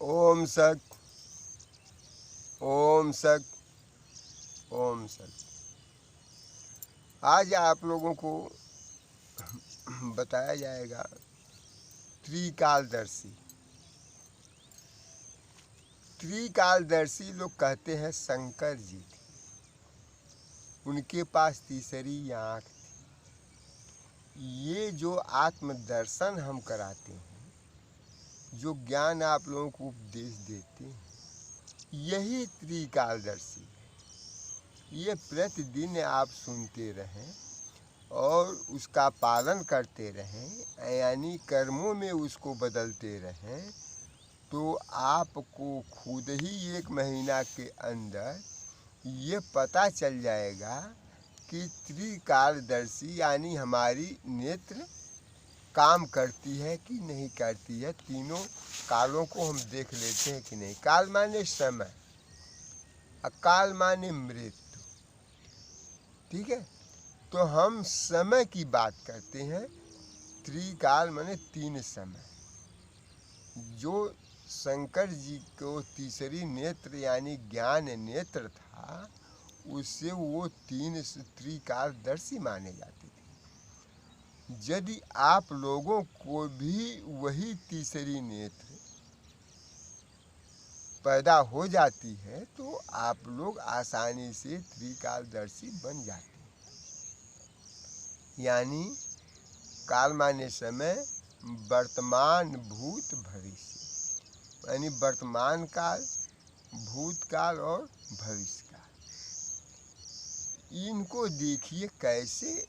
ओम सत, ओम सत, ओम सत। आज आप लोगों को बताया जाएगा त्रिकालदर्शी। त्रिकालदर्शी लोग कहते हैं शंकर जी थे, उनके पास तीसरी आँख थी। ये जो आत्मदर्शन हम कराते हैं, जो ज्ञान आप लोगों को उपदेश देते हैं, यही त्रिकालदर्शी है। ये प्रतिदिन आप सुनते रहें और उसका पालन करते रहें, यानी कर्मों में उसको बदलते रहें, तो आपको खुद ही 1 महीना के अंदर ये पता चल जाएगा कि त्रिकालदर्शी यानी हमारी नेत्र काम करती है कि नहीं करती है। तीनों कालों को हम देख लेते हैं कि नहीं। काल माने समय, अकाल माने मृत्यु। ठीक है, तो हम समय की बात करते हैं। त्रिकाल माने 3 समय। जो शंकर जी को तीसरी नेत्र यानी ज्ञान नेत्र था, उससे वो 3 त्रिकालदर्शी माने जाते थे। यदि आप लोगों को भी वही तीसरी नेत्र पैदा हो जाती है, तो आप लोग आसानी से त्रिकालदर्शी बन जाते हैं। यानी काल माने समय, वर्तमान, भूत, भविष्य। यानी वर्तमान काल, भूतकाल और भविष्य काल। इनको देखिए कैसे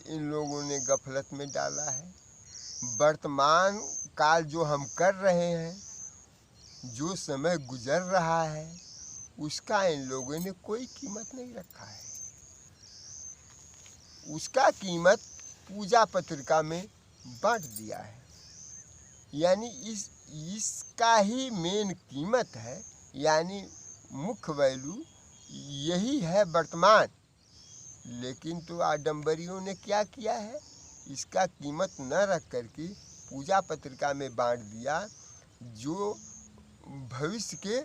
इन लोगों ने गफलत में डाला है। वर्तमान काल जो हम कर रहे हैं, जो समय गुजर रहा है, उसका इन लोगों ने कोई कीमत नहीं रखा है। उसका कीमत पूजा पत्रिका में बांट दिया है। यानी इसका ही मेन कीमत है, यानी मुख्य वैल्यू यही है वर्तमान। लेकिन तो आडंबरियों ने क्या किया है, इसका कीमत न रख कर के पूजा पत्रिका में बांट दिया, जो भविष्य के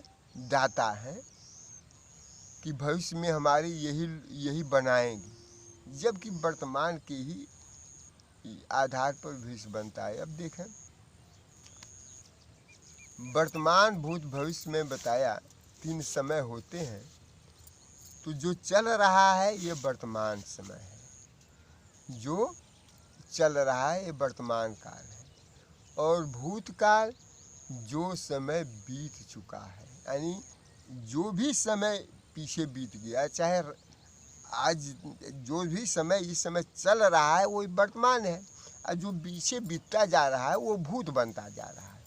दाता हैं कि भविष्य में हमारी यही बनाएंगे, जबकि वर्तमान के ही आधार पर भविष्य बनता है। अब देखें, वर्तमान, भूत, भविष्य में बताया 3 समय होते हैं। तो जो चल रहा है ये वर्तमान समय है, जो चल रहा है ये वर्तमान काल है। और भूतकाल जो समय बीत चुका है, यानी जो भी समय पीछे बीत गया, चाहे आज जो भी समय इस समय चल रहा है वो वर्तमान है, और जो पीछे बीतता जा रहा है वो भूत बनता जा रहा है।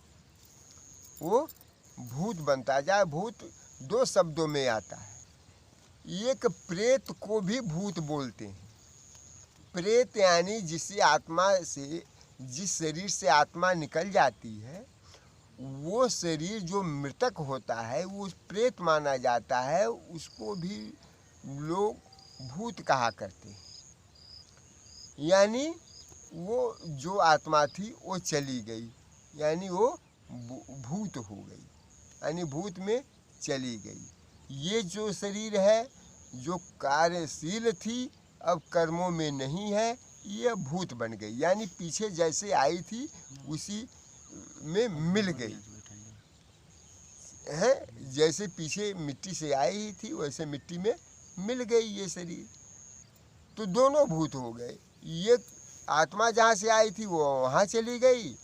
वो भूत बनता जाए। भूत 2 शब्दों में आता है। एक प्रेत को भी भूत बोलते हैं। प्रेत यानी जिस शरीर से आत्मा निकल जाती है, वो शरीर जो मृतक होता है वो प्रेत माना जाता है। उसको भी लोग भूत कहा करते हैं। यानी वो जो आत्मा थी वो चली गई, यानी वो भूत हो गई, यानी भूत में चली गई। ये जो शरीर है, जो कार्यशील थी, अब कर्मों में नहीं है, ये भूत बन गई। यानी पीछे जैसे आई थी उसी में मिल गई है। जैसे पीछे मिट्टी से आई थी वैसे मिट्टी में मिल गई ये शरीर। तो दोनों भूत हो गए। ये आत्मा जहाँ से आई थी वो वहाँ चली गई,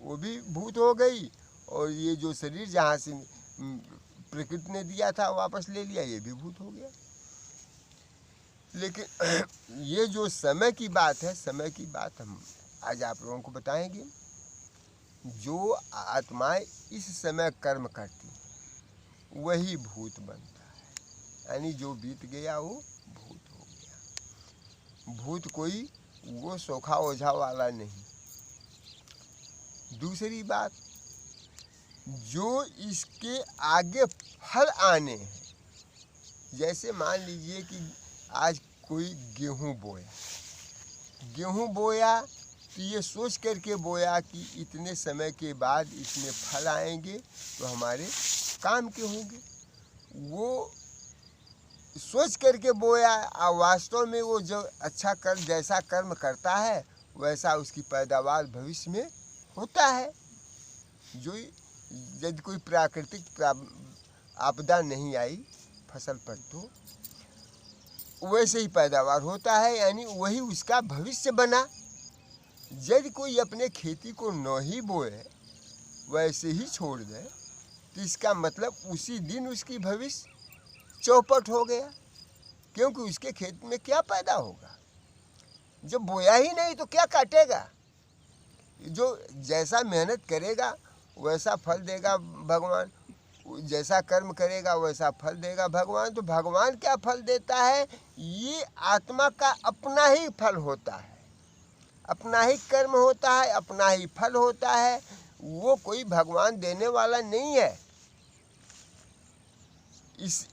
वो भी भूत हो गई। और ये जो शरीर जहाँ से प्रकृति ने दिया था वापस ले लिया, ये भी भूत हो गया। लेकिन ये जो समय की बात है, समय की बात हम आज आप लोगों को बताएंगे। जो आत्माएं इस समय कर्म करती हैं वही भूत बनता है। यानी जो बीत गया वो भूत हो गया। भूत कोई वो सोखा ओझा वाला नहीं। दूसरी बात, जो इसके आगे फल आने हैं, जैसे मान लीजिए कि आज कोई गेहूं बोया तो ये सोच करके बोया कि इतने समय के बाद इसमें फल आएंगे तो हमारे काम के होंगे। वो सोच करके बोया और वास्तव में वो जो अच्छा कर्म जैसा कर्म करता है वैसा उसकी पैदावार भविष्य में होता है। जो यदि कोई प्राकृतिक आपदा नहीं आई फसल पर तो वैसे ही पैदावार होता है, यानी वही उसका भविष्य बना। यदि कोई अपने खेती को न ही बोए वैसे ही छोड़ दे तो इसका मतलब उसी दिन उसकी भविष्य चौपट हो गया, क्योंकि उसके खेत में क्या पैदा होगा। जब बोया ही नहीं तो क्या काटेगा। जो जैसा मेहनत करेगा वैसा फल देगा भगवान, जैसा कर्म करेगा वैसा फल देगा भगवान। तो भगवान क्या फल देता है, ये आत्मा का अपना ही फल होता है, अपना ही कर्म होता है, अपना ही फल होता है। वो कोई भगवान देने वाला नहीं है। इस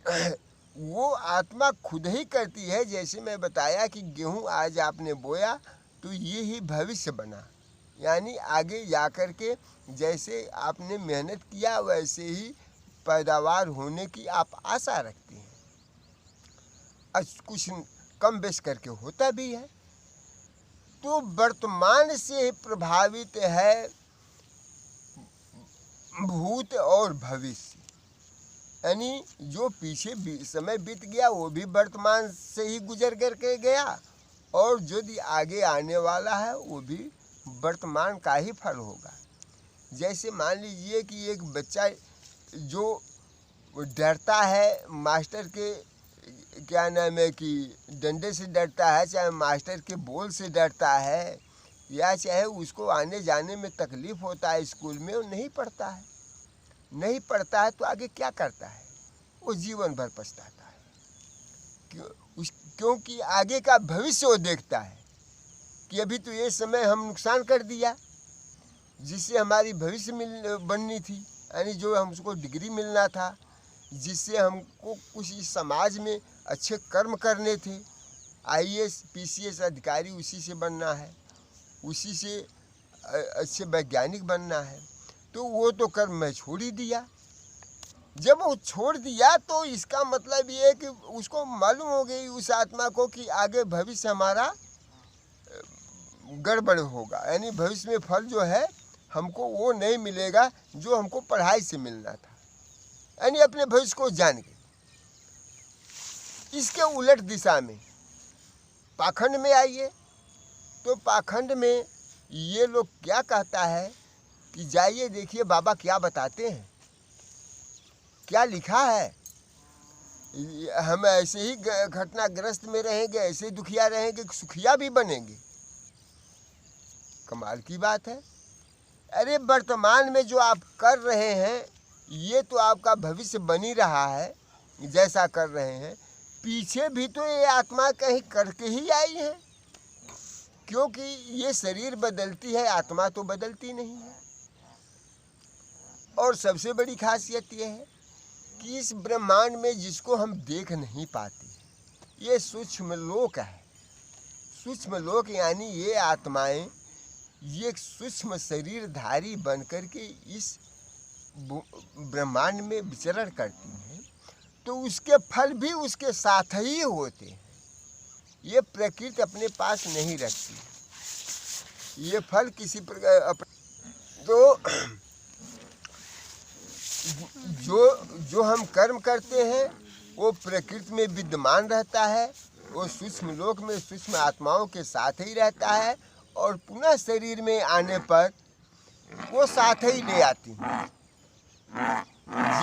वो आत्मा खुद ही करती है। जैसे मैं बताया कि गेहूं आज आपने बोया तो ये ही भविष्य बना, यानी आगे जाकर के जैसे आपने मेहनत किया वैसे ही पैदावार होने की आप आशा रखते हैं। कुछ कम बेश करके होता भी है। तो वर्तमान से प्रभावित है भूत और भविष्य, यानी जो पीछे समय बीत गया वो भी वर्तमान से ही गुजर करके गया, और जो आगे आने वाला है वो भी वर्तमान का ही फल होगा। जैसे मान लीजिए कि एक बच्चा जो डरता है मास्टर के क्या नाम है कि डंडे से डरता है, चाहे मास्टर के बोल से डरता है, या चाहे उसको आने जाने में तकलीफ़ होता है स्कूल में, वो नहीं पढ़ता है। नहीं पढ़ता है तो आगे क्या करता है, वो जीवन भर पछताता है। क्योंकि आगे का भविष्य वो देखता है कि अभी तो ये समय हम नुकसान कर दिया जिससे हमारी भविष्य बननी थी, यानी जो हमको डिग्री मिलना था, जिससे हमको कुछ इस समाज में अच्छे कर्म करने थे, IAS PCS अधिकारी उसी से बनना है, उसी से अच्छे वैज्ञानिक बनना है। तो वो तो कर्म मैं छोड़ ही दिया। जब वो छोड़ दिया तो इसका मतलब ये है कि उसको मालूम हो गई उस आत्मा को कि आगे भविष्य हमारा गड़बड़ होगा, यानी भविष्य में फल जो है हमको वो नहीं मिलेगा जो हमको पढ़ाई से मिलना था, यानी अपने भविष्य को जान गए। इसके उलट दिशा में पाखंड में आइए तो पाखंड में ये लोग क्या कहता है कि जाइए देखिए बाबा क्या बताते हैं, क्या लिखा है, हम ऐसे ही घटनाग्रस्त में रहेंगे, ऐसे ही दुखिया रहेंगे, सुखिया भी बनेंगे। कमाल की बात है। अरे वर्तमान में जो आप कर रहे हैं ये तो आपका भविष्य बन ही रहा है जैसा कर रहे हैं। पीछे भी तो ये आत्मा कहीं करके ही आई है, क्योंकि ये शरीर बदलती है, आत्मा तो बदलती नहीं है। और सबसे बड़ी खासियत ये है कि इस ब्रह्मांड में जिसको हम देख नहीं पाते, ये सूक्ष्म लोक है। सूक्ष्म लोक यानी ये आत्माएं ये सूक्ष्म शरीरधारी बनकर के इस ब्रह्मांड में विचरण करती हैं, तो उसके फल भी उसके साथ ही होते हैं। ये प्रकृति अपने पास नहीं रखती, ये फल किसी प्रकार तो जो हम कर्म करते हैं वो प्रकृति में विद्यमान रहता है, वो सूक्ष्म लोक में सूक्ष्म आत्माओं के साथ ही रहता है, और पुनः शरीर में आने पर वो साथ ही ले आती हैं।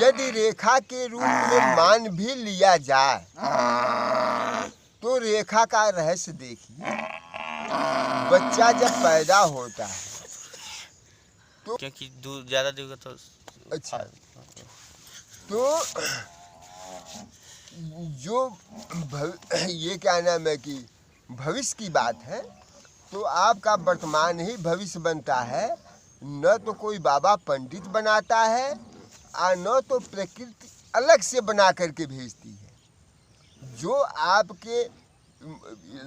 यदि रेखा के रूप में मान भी लिया जाए तो रेखा का रहस्य देखिए। बच्चा जब पैदा होता है तो क्योंकि दूध ज़्यादा दूध तो अच्छा, तो जो ये क्या नाम है कि भविष्य की बात है, तो आपका वर्तमान ही भविष्य बनता है। न तो कोई बाबा पंडित बनाता है और न तो प्रकृति अलग से बना करके भेजती है। जो आपके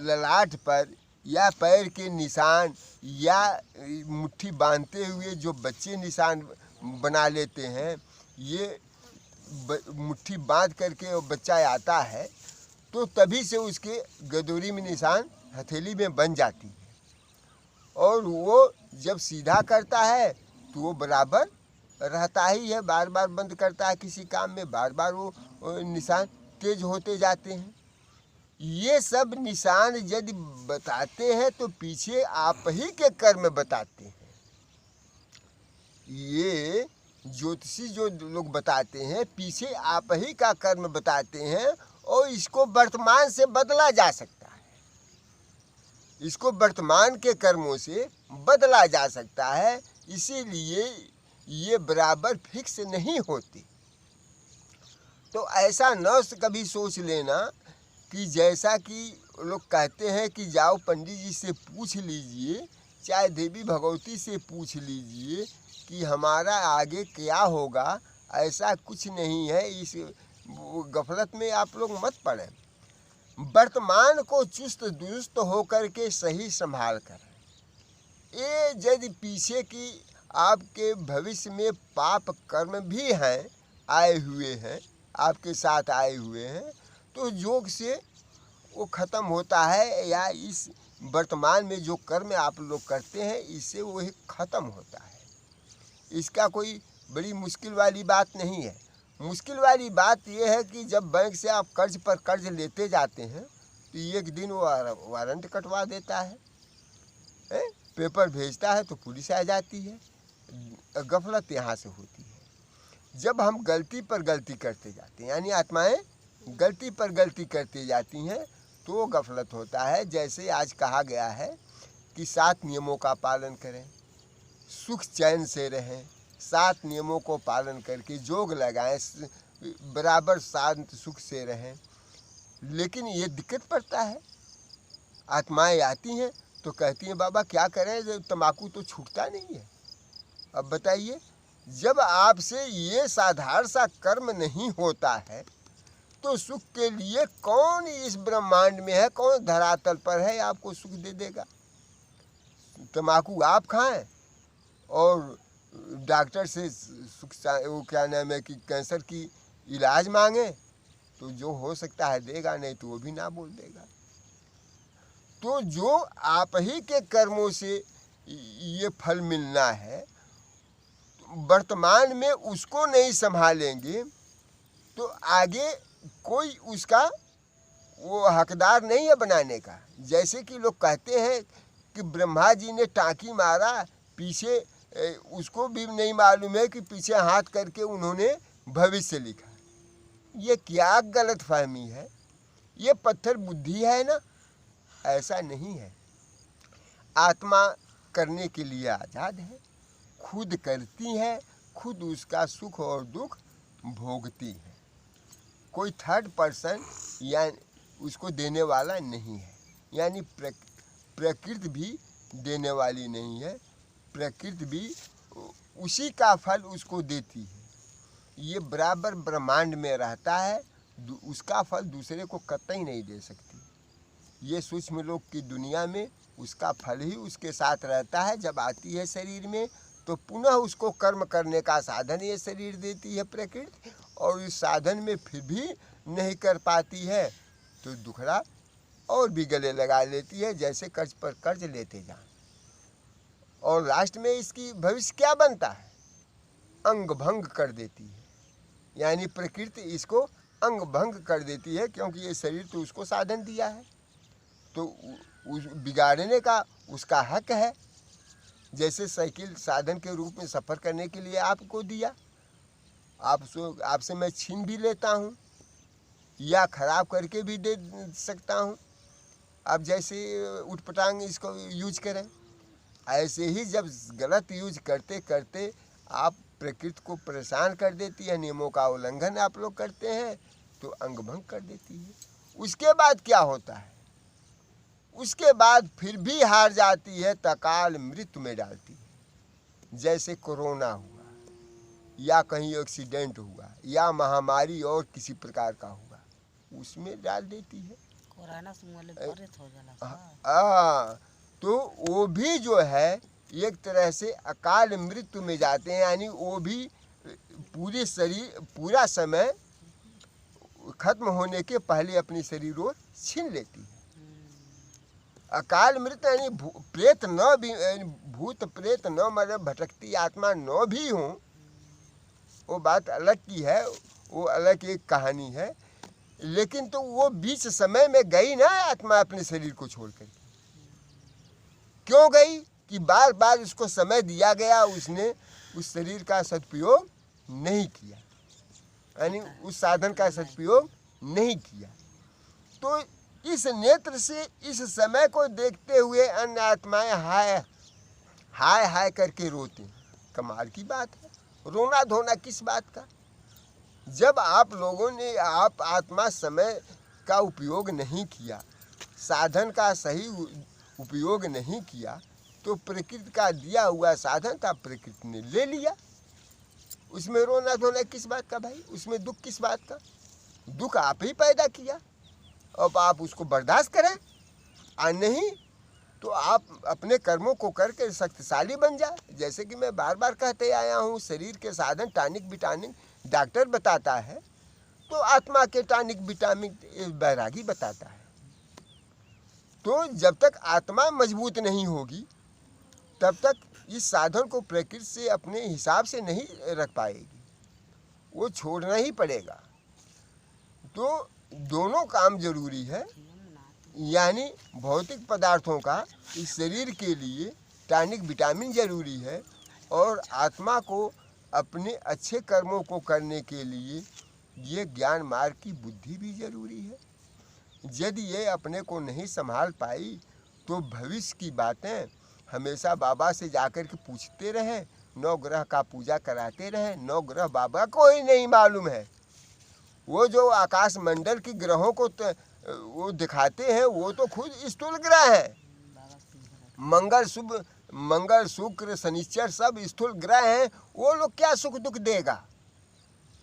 ललाट पर या पैर के निशान या मुट्ठी बांधते हुए जो बच्चे निशान बना लेते हैं, ये मुट्ठी बांध करके बच्चा आता है तो तभी से उसके गदोरी में निशान हथेली में बन जाती है। और वो जब सीधा करता है तो वो बराबर रहता ही है, बार बार बंद करता है किसी काम में, बार बार वो निशान तेज होते जाते हैं। ये सब निशान यदि बताते हैं तो पीछे आप ही के कर्म बताते हैं। ये ज्योतिषी जो लोग बताते हैं पीछे आप ही का कर्म बताते हैं, और इसको वर्तमान से बदला जा सकता है, इसको वर्तमान के कर्मों से बदला जा सकता है। इसीलिए ये बराबर फिक्स नहीं होते। तो ऐसा न कभी सोच लेना कि जैसा कि लोग कहते हैं कि जाओ पंडित जी से पूछ लीजिए, चाहे देवी भगवती से पूछ लीजिए कि हमारा आगे क्या होगा। ऐसा कुछ नहीं है। इस गफलत में आप लोग मत पड़ें। वर्तमान को चुस्त दुरुस्त होकर के सही संभाल कर, ये यदि पीछे की आपके भविष्य में पाप कर्म भी हैं, आए हुए हैं, आपके साथ आए हुए हैं, तो योग से वो ख़त्म होता है, या इस वर्तमान में जो कर्म आप लोग करते हैं इससे वो ख़त्म होता है। इसका कोई बड़ी मुश्किल वाली बात नहीं है। मुश्किल वाली बात यह है कि जब बैंक से आप कर्ज पर कर्ज लेते जाते हैं तो एक दिन वो वारंट कटवा देता है, पेपर भेजता है तो पुलिस आ जाती है। गफलत यहाँ से होती है। जब हम गलती पर गलती करते जाते हैं, यानी आत्माएं गलती पर गलती करती जाती हैं, तो गफलत होता है। जैसे आज कहा गया है कि 7 नियमों का पालन करें, सुख चैन से रहें, 7 नियमों को पालन करके जोग लगाएं, बराबर शांत सुख से रहें। लेकिन ये दिक्कत पड़ता है, आत्माएं आती हैं तो कहती हैं बाबा क्या करें, तम्बाकू तो छूटता नहीं है। अब बताइए, जब आपसे ये साधारण सा कर्म नहीं होता है तो सुख के लिए कौन इस ब्रह्मांड में है, कौन धरातल पर है आपको सुख दे देगा। तम्बाकू आप खाएं और डॉक्टर से सुख वो क्या नाम है कि कैंसर की इलाज मांगे तो जो हो सकता है देगा, नहीं तो वो भी ना बोल देगा। तो जो आप ही के कर्मों से ये फल मिलना है, वर्तमान में उसको नहीं संभालेंगे तो आगे कोई उसका वो हकदार नहीं है बनाने का। जैसे कि लोग कहते हैं कि ब्रह्मा जी ने टाँकी मारा, पीछे उसको भी नहीं मालूम है कि पीछे हाथ करके उन्होंने भविष्य लिखा। ये क्या गलत फहमी है, ये पत्थर बुद्धि है ना। ऐसा नहीं है। आत्मा करने के लिए आज़ाद है, खुद करती है, खुद उसका सुख और दुख भोगती है। कोई थर्ड पर्सन या उसको देने वाला नहीं है, यानी प्रकृति भी देने वाली नहीं है, प्रकृति भी उसी का फल उसको देती है। ये बराबर ब्रह्मांड में रहता है, उसका फल दूसरे को कतई नहीं दे सकती। ये सूक्ष्म लोक की दुनिया में उसका फल ही उसके साथ रहता है। जब आती है शरीर में तो पुनः उसको कर्म करने का साधन ये शरीर देती है प्रकृति, और इस साधन में फिर भी नहीं कर पाती है तो दुखड़ा और भी गले लगा लेती है, जैसे कर्ज पर कर्ज लेते जाएं। और लास्ट में इसकी भविष्य क्या बनता है, अंग भंग कर देती है। यानी प्रकृति इसको अंग भंग कर देती है, क्योंकि ये शरीर तो उसको साधन दिया है, तो उस बिगाड़ने का उसका हक है। जैसे साइकिल साधन के रूप में सफ़र करने के लिए आपको दिया, आपसे मैं छीन भी लेता हूँ या ख़राब करके भी दे सकता हूँ। अब जैसे उठपटांग इसको यूज करें, ऐसे ही जब गलत यूज करते करते आप प्रकृति को परेशान कर देती है, नियमों का उल्लंघन आप लोग करते हैं तो अंग भंग कर देती है। उसके बाद क्या होता है, उसके बाद फिर भी हार जाती है, तकाल मृत्यु में डालती है। जैसे कोरोना हुआ या कहीं एक्सीडेंट हुआ या महामारी और किसी प्रकार का हुआ, उसमें डाल देती है। कोरोना से मोले बरित हो जाला का। हाँ, तो वो भी जो है एक तरह से अकाल मृत्यु में जाते हैं, यानी वो भी पूरे शरीर पूरा समय खत्म होने के पहले अपनी शरीर को छीन लेती है। अकाल मृत्यु यानी प्रेत न भी, भूत प्रेत न मरे, भटकती आत्मा न भी हो, वो बात अलग की है, वो अलग एक कहानी है। लेकिन तो वो बीच समय में गई ना आत्मा अपने शरीर को छोड़ कर। क्यों गई? कि बार बार उसको समय दिया गया, उसने उस शरीर का सदुपयोग नहीं किया, यानी उस साधन का सदुपयोग नहीं किया। तो इस नेत्र से इस समय को देखते हुए अन्य आत्माएं हाय हाय हाय करके रोते हैं। कमाल की बात है, रोना धोना किस बात का? जब आप लोगों ने आप आत्मा समय का उपयोग नहीं किया, साधन का सही उपयोग नहीं किया, तो प्रकृति का दिया हुआ साधन था, प्रकृति ने ले लिया। उसमें रोना धोना किस बात का भाई? उसमें दुख किस बात का? दुख आप ही पैदा किया, अब आप उसको बर्दाश्त करें, और नहीं तो आप अपने कर्मों को करके शक्तिशाली बन जाए। जैसे कि मैं बार बार कहते आया हूँ, शरीर के साधन टॉनिक विटामिन डॉक्टर बताता है, तो आत्मा के टॉनिक विटामिन बैरागी बताता है। तो जब तक आत्मा मजबूत नहीं होगी, तब तक इस साधन को प्रकृति से अपने हिसाब से नहीं रख पाएगी, वो छोड़ना ही पड़ेगा। तो दोनों काम जरूरी है, यानी भौतिक पदार्थों का इस शरीर के लिए टॉनिक विटामिन जरूरी है, और आत्मा को अपने अच्छे कर्मों को करने के लिए ये ज्ञान मार्ग की बुद्धि भी जरूरी है। यदि ये अपने को नहीं संभाल पाई, तो भविष्य की बातें हमेशा बाबा से जाकर के पूछते रहे, नौ ग्रह का पूजा कराते रहे। नौ ग्रह बाबा को ही नहीं मालूम है। वो जो आकाश मंडल की ग्रहों को वो दिखाते हैं, वो तो खुद स्थूल ग्रह हैं। मंगल शुक्र शनिचर सब स्थूल ग्रह हैं। वो लोग क्या सुख दुख देगा?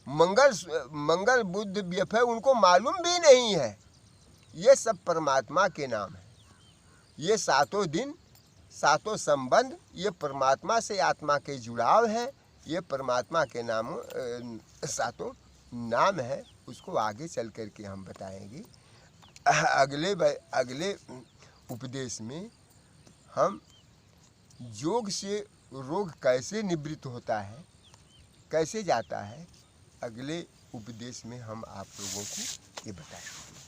मंगल बुध व्यफय उनको मालूम भी नहीं है। ये सब परमात्मा के नाम है। ये सातों दिन, सातों संबंध, ये परमात्मा से आत्मा के जुड़ाव है। ये परमात्मा के नाम सातों नाम है। उसको आगे चल कर के हम बताएंगे। अगले उपदेश में हम योग से रोग कैसे निवृत्त होता है, कैसे जाता है, अगले उपदेश में हम आप लोगों को ये बताएंगे।